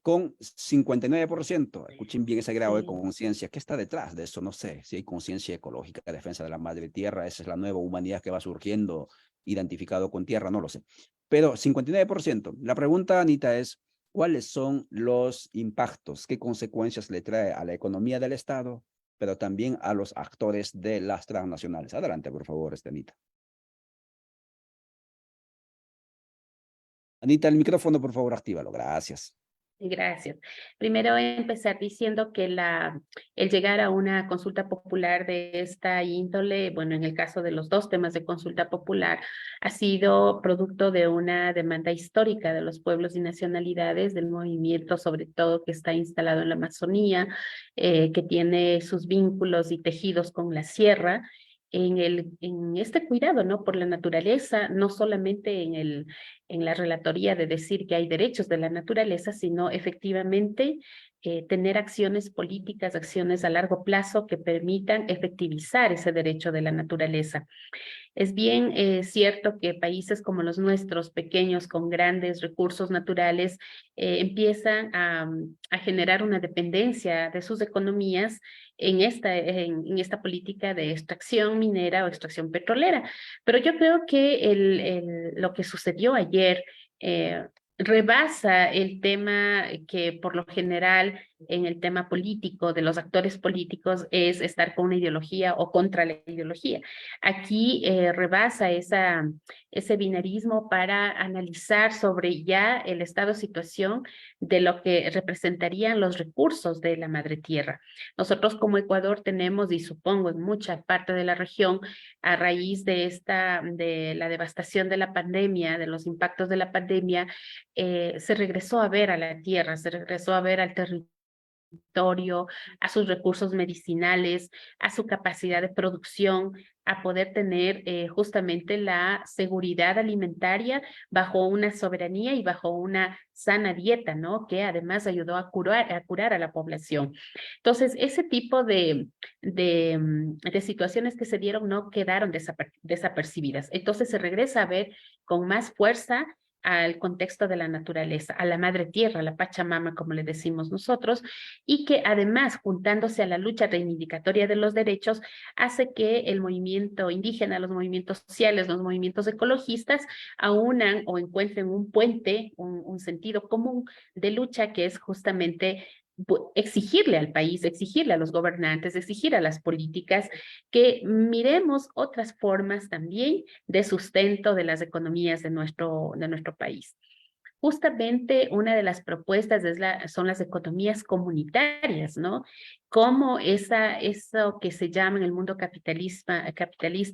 Con 59%. Escuchen bien ese grado de conciencia. ¿Qué está detrás de eso? No sé si hay conciencia ecológica, defensa de la madre tierra. Esa es la nueva humanidad que va surgiendo, identificado con tierra, no lo sé. Pero 59%. La pregunta, Anita, es, ¿cuáles son los impactos? ¿Qué consecuencias le trae a la economía del Estado, pero también a los actores de las transnacionales? Adelante, por favor, Anita. Anita, el micrófono, por favor, actívalo. Gracias. Gracias. Primero empezar diciendo que el llegar a una consulta popular de esta índole, bueno, en el caso de los 2 temas de consulta popular, ha sido producto de una demanda histórica de los pueblos y nacionalidades, del movimiento sobre todo que está instalado en la Amazonía, que tiene sus vínculos y tejidos con la sierra, en este cuidado, ¿no? Por la naturaleza, no solamente en la relatoría de decir que hay derechos de la naturaleza, sino efectivamente tener acciones políticas, acciones a largo plazo que permitan efectivizar ese derecho de la naturaleza. Es bien cierto que países como los nuestros, pequeños, con grandes recursos naturales, empiezan a generar una dependencia de sus economías en esta política de extracción minera o extracción petrolera. Pero yo creo que lo que sucedió ayer rebasa el tema que por lo general en el tema político de los actores políticos es estar con una ideología o contra la ideología. Aquí rebasa ese binarismo para analizar sobre ya el estado de situación de lo que representarían los recursos de la madre tierra. Nosotros como Ecuador tenemos, y supongo en mucha parte de la región, a raíz de la devastación de la pandemia, de los impactos de la pandemia, se regresó a ver a la tierra, se regresó a ver al territorio, a sus recursos medicinales, a su capacidad de producción, a poder tener justamente la seguridad alimentaria bajo una soberanía y bajo una sana dieta, ¿no? Que además ayudó a curar a la población. Entonces, ese tipo de situaciones que se dieron no quedaron desapercibidas. Entonces, se regresa a ver con más fuerza al contexto de la naturaleza, a la madre tierra, a la Pachamama, como le decimos nosotros, y que además, juntándose a la lucha reivindicatoria de los derechos, hace que el movimiento indígena, los movimientos sociales, los movimientos ecologistas, aunan o encuentren un puente, un sentido común de lucha que es justamente exigirle al país, exigirle a los gobernantes, exigir a las políticas que miremos otras formas también de sustento de las economías de nuestro país. Justamente una de las propuestas son las economías comunitarias, ¿no? Cómo eso que se llama en el mundo capitalista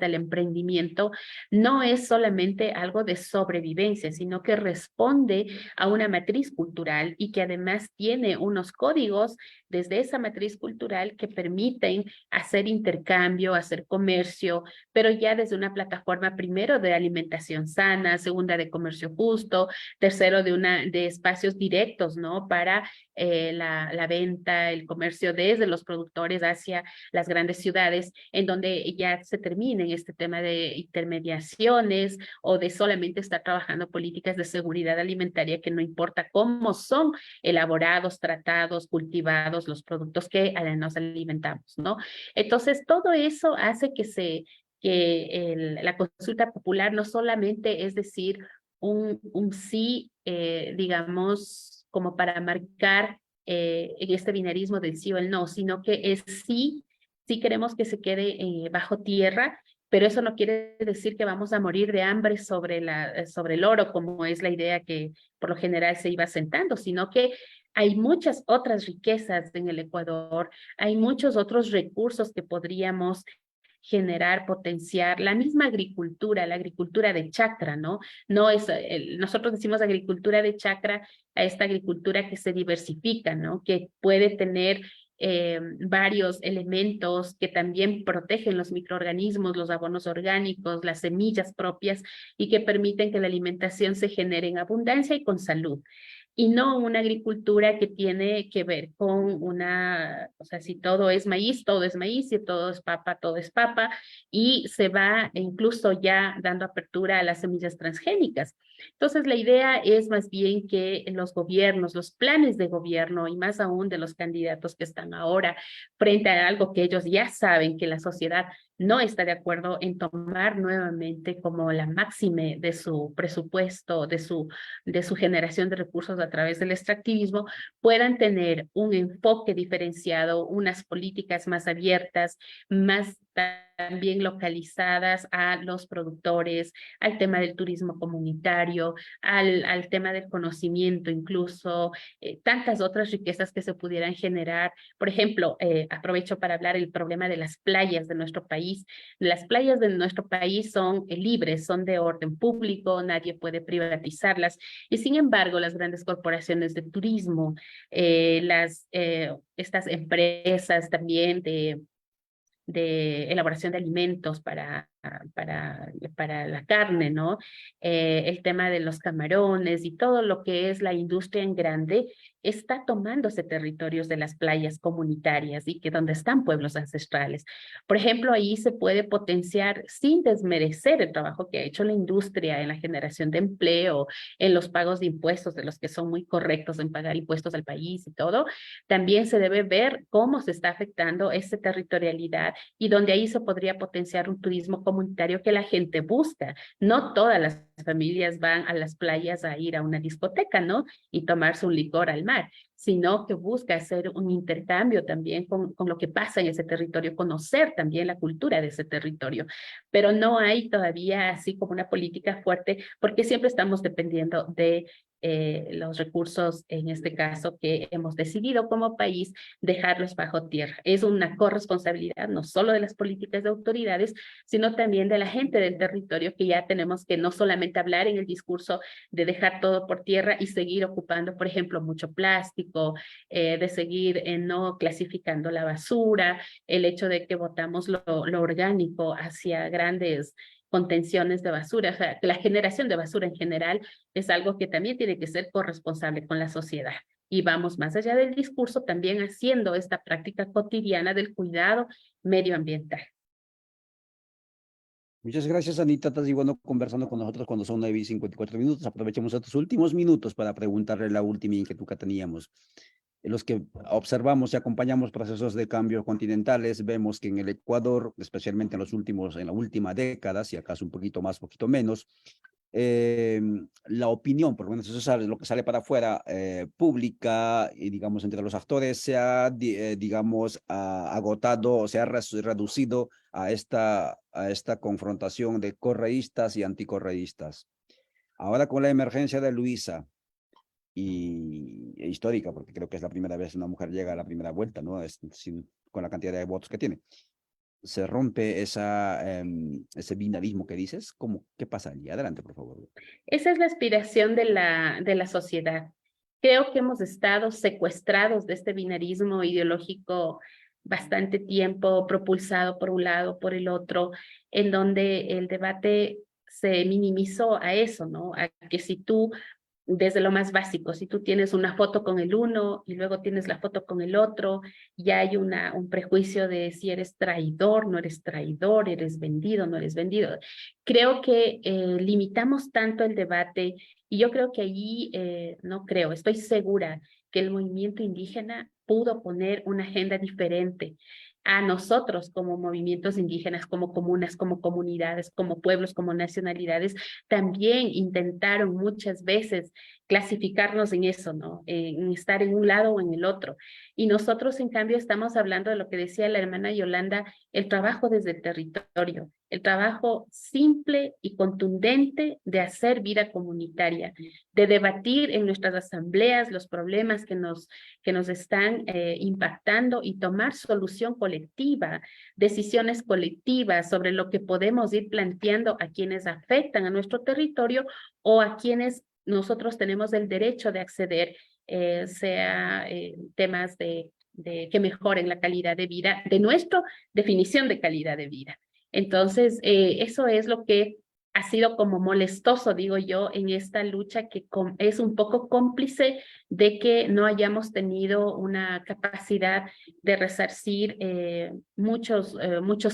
el emprendimiento no es solamente algo de sobrevivencia, sino que responde a una matriz cultural y que además tiene unos códigos desde esa matriz cultural que permiten hacer intercambio, hacer comercio, pero ya desde una plataforma primero de alimentación sana, segunda de comercio justo, tercero de espacios directos, ¿no? Para la venta, el comercio desde los productores hacia las grandes ciudades, en donde ya se termine este tema de intermediaciones o de solamente estar trabajando políticas de seguridad alimentaria que no importa cómo son elaborados, tratados, cultivados los productos que nos alimentamos, ¿no? Entonces, todo eso hace la consulta popular no solamente es decir un sí, digamos, como para marcar en este binarismo del sí o el no, sino que es sí, sí queremos que se quede bajo tierra, pero eso no quiere decir que vamos a morir de hambre sobre el oro, como es la idea que por lo general se iba sentando, sino que hay muchas otras riquezas en el Ecuador, hay muchos otros recursos que podríamos generar, potenciar, la misma agricultura, la agricultura de chacra, ¿no? No es, nosotros decimos agricultura de chacra a esta agricultura que se diversifica, ¿no? Que puede tener varios elementos que también protegen los microorganismos, los abonos orgánicos, las semillas propias y que permiten que la alimentación se genere en abundancia y con salud. Y no una agricultura que tiene que ver con o sea, si todo es maíz, todo es maíz, si todo es papa, y se va incluso ya dando apertura a las semillas transgénicas. Entonces, la idea es más bien que los gobiernos, los planes de gobierno, y más aún de los candidatos que están ahora frente a algo que ellos ya saben que la sociedad no está de acuerdo en tomar nuevamente como la máxime de su presupuesto, de su generación de recursos a través del extractivismo, puedan tener un enfoque diferenciado, unas políticas más abiertas, más también localizadas a los productores, al tema del turismo comunitario, al tema del conocimiento incluso, tantas otras riquezas que se pudieran generar. Por ejemplo, aprovecho para hablar el problema de las playas de nuestro país. Las playas de nuestro país son libres, son de orden público, nadie puede privatizarlas y sin embargo las grandes corporaciones de turismo, estas empresas también de elaboración de alimentos para la carne, ¿no? El tema de los camarones y todo lo que es la industria en grande está tomándose territorios de las playas comunitarias y que donde están pueblos ancestrales. Por ejemplo, ahí se puede potenciar sin desmerecer el trabajo que ha hecho la industria en la generación de empleo, en los pagos de impuestos, de los que son muy correctos en pagar impuestos al país y todo. También se debe ver cómo se está afectando esa territorialidad y donde ahí se podría potenciar un turismo comunitario comunitario que la gente busca. No todas las familias van a las playas a ir a una discoteca, ¿no? Y tomarse un licor al mar, sino que busca hacer un intercambio también con lo que pasa en ese territorio, conocer también la cultura de ese territorio. Pero no hay todavía así como una política fuerte, porque siempre estamos dependiendo de los recursos, en este caso, que hemos decidido como país dejarlos bajo tierra. Es una corresponsabilidad no solo de las políticas de autoridades, sino también de la gente del territorio, que ya tenemos que no solamente hablar en el discurso de dejar todo por tierra y seguir ocupando, por ejemplo, mucho plástico, de seguir no clasificando la basura, el hecho de que botamos lo orgánico hacia grandes contenciones de basura. O sea, la generación de basura en general es algo que también tiene que ser corresponsable con la sociedad. Y vamos más allá del discurso, también haciendo esta práctica cotidiana del cuidado medioambiental. Muchas gracias, Anita. Estás igual conversando con nosotros cuando son 9:54 minutos. Aprovechemos estos últimos minutos para preguntarle la última inquietud que teníamos. Los que observamos y acompañamos procesos de cambio continentales, vemos que en el Ecuador, especialmente en la última década, si acaso un poquito más, poquito menos, la opinión, por lo menos eso es lo que sale para afuera, pública, y digamos entre los actores, se ha, digamos, agotado o se ha reducido a esta confrontación de correístas y anticorreístas. Ahora con la emergencia de Luisa, histórica, porque creo que es la primera vez que una mujer llega a la primera vuelta, ¿no? Con la cantidad de votos que tiene. Se rompe ese binarismo que dices. ¿Qué pasa allí? Adelante, por favor. Esa es la aspiración de la sociedad. Creo que hemos estado secuestrados de este binarismo ideológico bastante tiempo, propulsado por un lado, por el otro, en donde el debate se minimizó a eso, ¿no? A que si tú, desde lo más básico, si tú tienes una foto con el uno y luego tienes la foto con el otro, ya hay un prejuicio de si eres traidor, no eres traidor, eres vendido, no eres vendido. Creo que limitamos tanto el debate y yo creo que allí, no creo, estoy segura que el movimiento indígena pudo poner una agenda diferente a nosotros como movimientos indígenas, como comunas, como comunidades, como pueblos, como nacionalidades. También intentaron muchas veces clasificarnos en eso, ¿no? En estar en un lado o en el otro. Y nosotros, en cambio, estamos hablando de lo que decía la hermana Yolanda, el trabajo desde el territorio, el trabajo simple y contundente de hacer vida comunitaria, de debatir en nuestras asambleas los problemas que nos están impactando y tomar solución colectiva, decisiones colectivas sobre lo que podemos ir planteando a quienes afectan a nuestro territorio o a quienes nosotros tenemos el derecho de acceder, sea temas de que mejoren la calidad de vida, de nuestra definición de calidad de vida. Entonces, eso es lo que ha sido como molestoso, digo yo, en esta lucha que es un poco cómplice de que no hayamos tenido una capacidad de resarcir muchos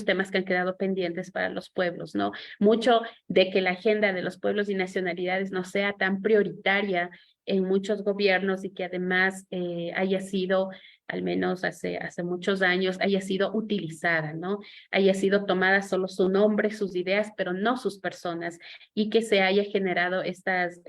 temas que han quedado pendientes para los pueblos, ¿no? Mucho de que la agenda de los pueblos y nacionalidades no sea tan prioritaria en muchos gobiernos y que además haya sido, al menos hace muchos años, haya sido utilizada, ¿no? Haya sido tomada solo su nombre, sus ideas, pero no sus personas, y que se haya generado estas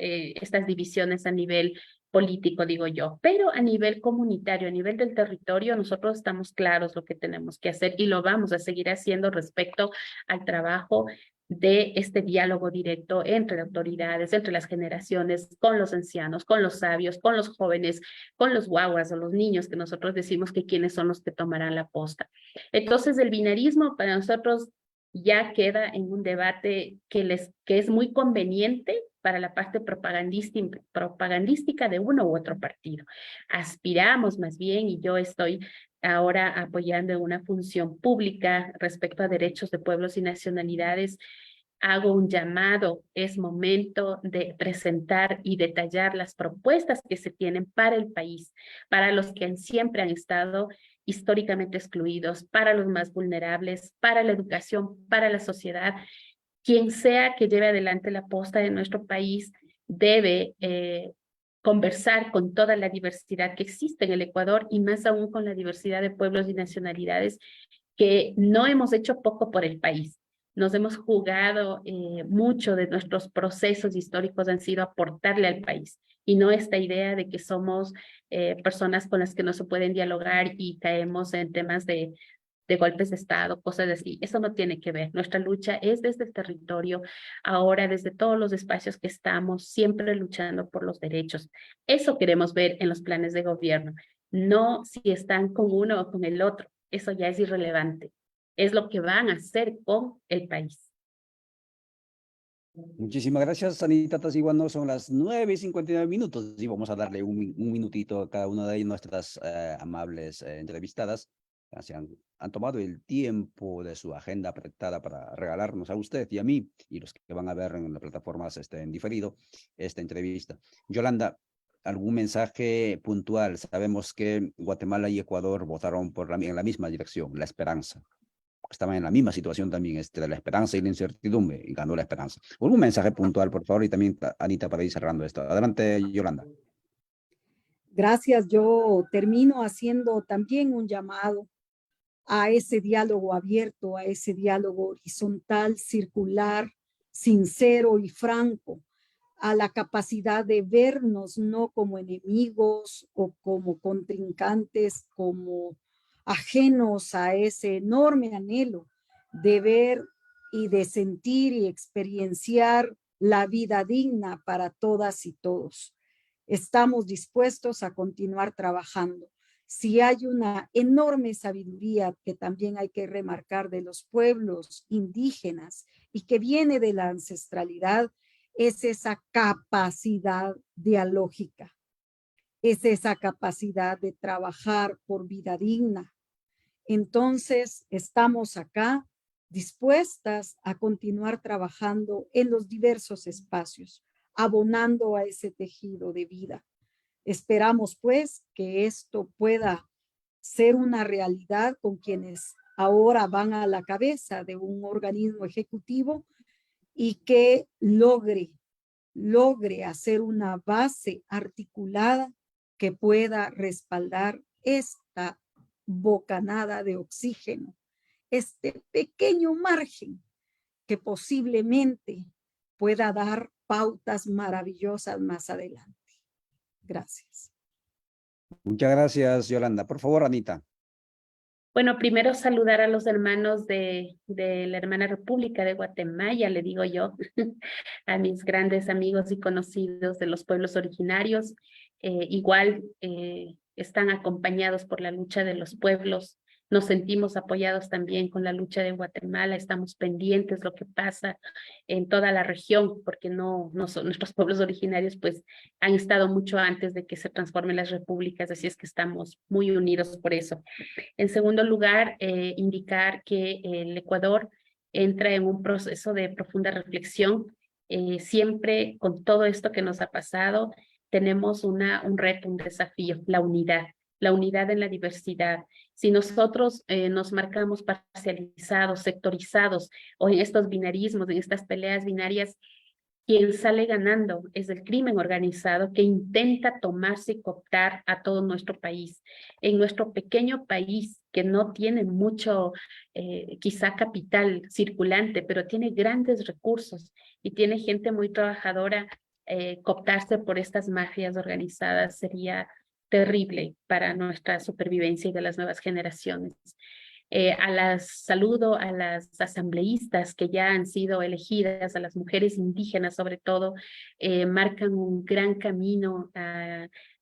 divisiones a nivel político, digo yo, pero a nivel comunitario, a nivel del territorio, nosotros estamos claros lo que tenemos que hacer y lo vamos a seguir haciendo respecto al trabajo de este diálogo directo entre autoridades, entre las generaciones, con los ancianos, con los sabios, con los jóvenes, con los guaguas o los niños, que nosotros decimos que quienes son los que tomarán la posta. Entonces, el binarismo para nosotros ya queda en un debate que es muy conveniente para la parte propagandística de uno u otro partido. Aspiramos más bien, y yo estoy ahora apoyando en una función pública respecto a derechos de pueblos y nacionalidades, hago un llamado, es momento de presentar y detallar las propuestas que se tienen para el país, para los que siempre han estado históricamente excluidos, para los más vulnerables, para la educación, para la sociedad. Quien sea que lleve adelante la posta de nuestro país debe conversar con toda la diversidad que existe en el Ecuador y más aún con la diversidad de pueblos y nacionalidades que no hemos hecho poco por el país. nos hemos jugado mucho de nuestros procesos históricos han sido aportarle al país y no esta idea de que somos personas con las que no se pueden dialogar y caemos en temas de golpes de Estado, cosas así. Eso no tiene que ver. Nuestra lucha es desde el territorio, ahora desde todos los espacios que estamos, siempre luchando por los derechos. Eso queremos ver en los planes de gobierno, no si están con uno o con el otro. Eso ya es irrelevante. Es lo que van a hacer con el país. Muchísimas gracias, Anita Tasiguano. Son las 9:59 y vamos a darle un minutito a cada una de nuestras amables entrevistadas. Han tomado el tiempo de su agenda apretada para regalarnos a usted y a mí y los que van a ver en las plataformas en diferido esta entrevista. Yolanda, ¿algún mensaje puntual? Sabemos que Guatemala y Ecuador votaron en la misma dirección, la esperanza. Estaban en la misma situación también, de la esperanza y la incertidumbre, y ganó la esperanza. Un mensaje puntual, por favor, y también, Anita, para ir cerrando esto. Adelante, Yolanda. Gracias. Yo termino haciendo también un llamado a ese diálogo abierto, a ese diálogo horizontal, circular, sincero y franco, a la capacidad de vernos no como enemigos o como contrincantes, como ajenos a ese enorme anhelo de ver y de sentir y experienciar la vida digna para todas y todos. Estamos dispuestos a continuar trabajando. Si hay una enorme sabiduría que también hay que remarcar de los pueblos indígenas y que viene de la ancestralidad, es esa capacidad dialógica, es esa capacidad de trabajar por vida digna. Entonces, estamos acá dispuestas a continuar trabajando en los diversos espacios, abonando a ese tejido de vida. Esperamos, pues, que esto pueda ser una realidad con quienes ahora van a la cabeza de un organismo ejecutivo y que logre hacer una base articulada que pueda respaldar esta bocanada de oxígeno, este pequeño margen que posiblemente pueda dar pautas maravillosas más adelante. Gracias. Muchas gracias, Yolanda. Por favor, Anita. Bueno, primero saludar a los hermanos de la hermana República de Guatemala, le digo yo, a mis grandes amigos y conocidos de los pueblos originarios. Igual están acompañados por la lucha de los pueblos. Nos sentimos apoyados también con la lucha de Guatemala, estamos pendientes de lo que pasa en toda la región, porque nuestros pueblos originarios pues han estado mucho antes de que se transformen las repúblicas, así es que estamos muy unidos por eso. En segundo lugar, indicar que el Ecuador entra en un proceso de profunda reflexión. Siempre con todo esto que nos ha pasado, tenemos un reto, un desafío, la unidad en la diversidad. Si nosotros nos marcamos parcializados, sectorizados o en estos binarismos, en estas peleas binarias, quien sale ganando es el crimen organizado que intenta tomarse y cooptar a todo nuestro país. En nuestro pequeño país, que no tiene mucho, quizá capital circulante, pero tiene grandes recursos y tiene gente muy trabajadora, cooptarse por estas mafias organizadas sería terrible para nuestra supervivencia y de las nuevas generaciones. Saludo a las asambleístas que ya han sido elegidas, a las mujeres indígenas sobre todo, marcan un gran camino,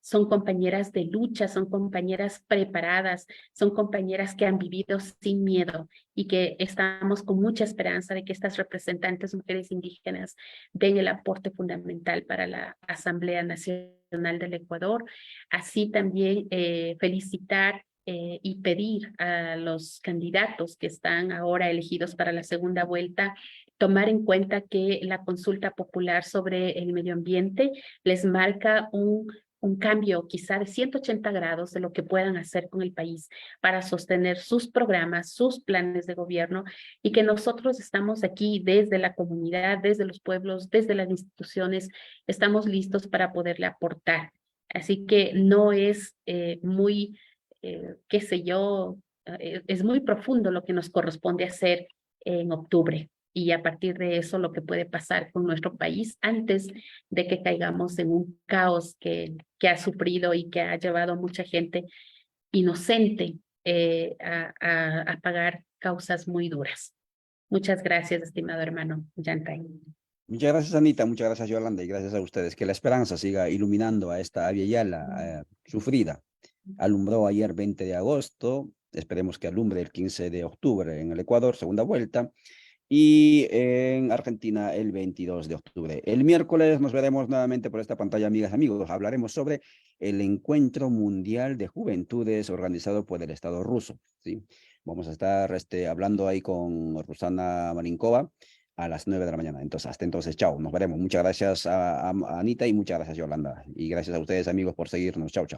son compañeras de lucha, son compañeras preparadas, son compañeras que han vivido sin miedo y que estamos con mucha esperanza de que estas representantes mujeres indígenas den el aporte fundamental para la Asamblea Nacional del Ecuador. Así también felicitar y pedir a los candidatos que están ahora elegidos para la segunda vuelta tomar en cuenta que la consulta popular sobre el medio ambiente les marca un cambio quizá de 180 grados de lo que puedan hacer con el país para sostener sus programas, sus planes de gobierno y que nosotros estamos aquí desde la comunidad, desde los pueblos, desde las instituciones, estamos listos para poderle aportar. Así que no es qué sé yo, es muy profundo lo que nos corresponde hacer en octubre. y a partir de eso lo que puede pasar con nuestro país antes de que caigamos en un caos que ha sufrido y que ha llevado a mucha gente inocente a pagar causas muy duras. Muchas gracias, estimado hermano Yantay. Muchas gracias, Anita, muchas gracias, Yolanda, y gracias a ustedes. Que la esperanza siga iluminando a esta Aviala sufrida. Alumbró ayer 20 de agosto, esperemos que alumbre el 15 de octubre en el Ecuador, segunda vuelta, y en Argentina el 22 de octubre. El miércoles nos veremos nuevamente por esta pantalla, amigas y amigos. Hablaremos sobre el Encuentro Mundial de Juventudes organizado por el Estado ruso, ¿sí? Vamos a estar hablando ahí con Rusana Marinkova a las 9 de la mañana. Entonces, hasta entonces, chao, nos veremos. Muchas gracias a Anita y muchas gracias, Yolanda. Y gracias a ustedes, amigos, por seguirnos. Chao, chao.